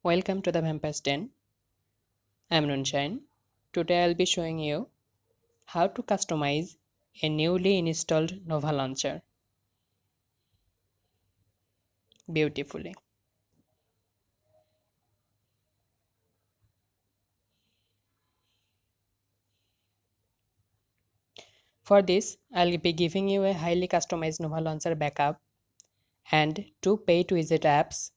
Welcome to the Vampires Den. I'm Nunshine. Today I'll be showing you how to customize a newly installed N.o.v.a launcher beautifully. For this, I'll be giving you a highly customized N.o.v.a launcher backup and two paid widget apps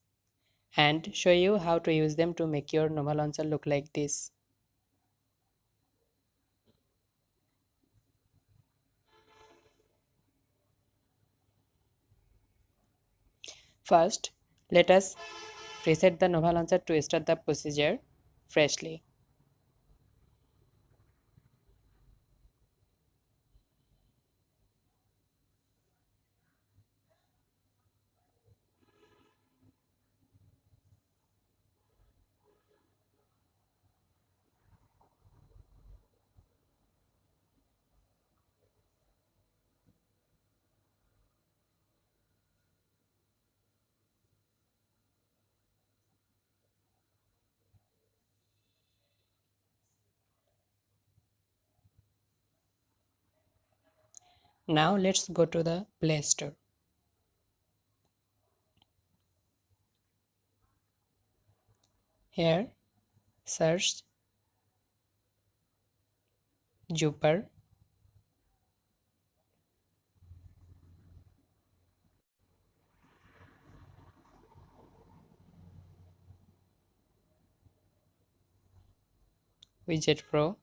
and show you how to use them to make your N.o.v.a launcher look like this. First, let us reset the N.o.v.a launcher to start the procedure freshly. Now let's go to the Play Store. Here, search Zooper. Widget Pro,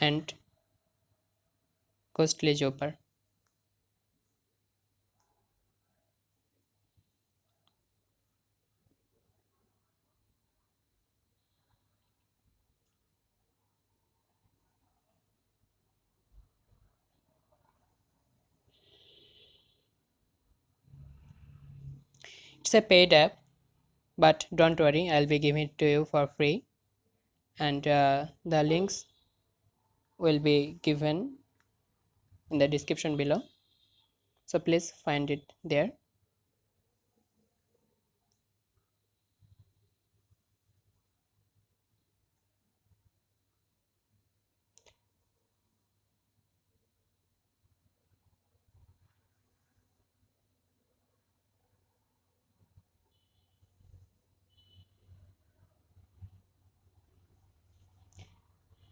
and Costly Zooper. It's a paid app, but don't worry, I'll be giving it to you for free, and the links will be given in the description below, so please find it there.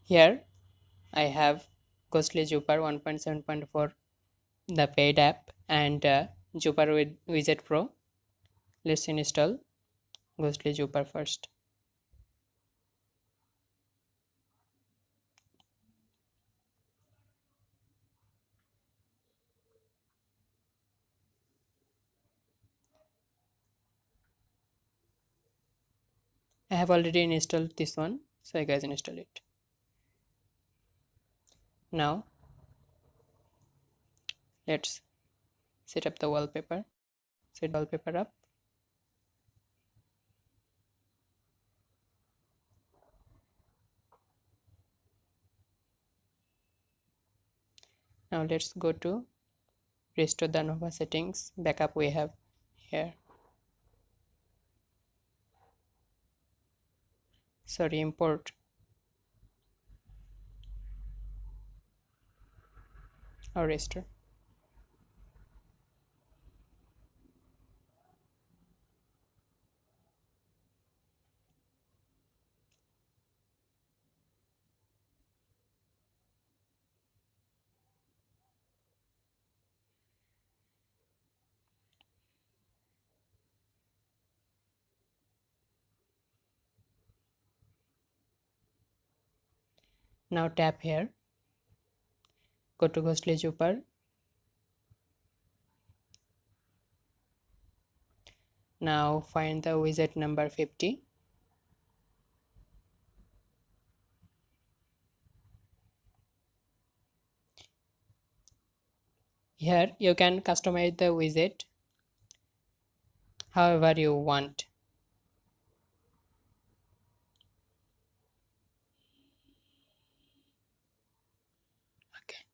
Here I have Ghostly Zooper 1.7.4, the paid app, and Zooper with Widget Pro. Let's install Ghostly Zooper first. I have already installed this one, so you guys install it. Now let's set up the wallpaper. Set wallpaper up. Now let's go to restore the N.o.v.a settings backup we have here. Sorry, import or restore. Now tap here, go to Ghostly Zooper. Now find the widget number 50. Here you can customize the widget however you want. Okay.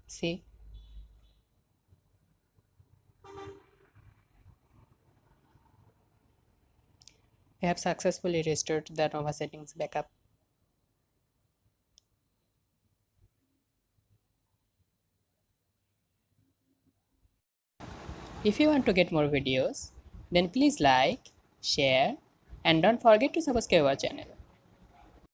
See, we have successfully restored the N.o.v.a settings backup. If you want to get more videos, then please like, share, and don't forget to subscribe our channel.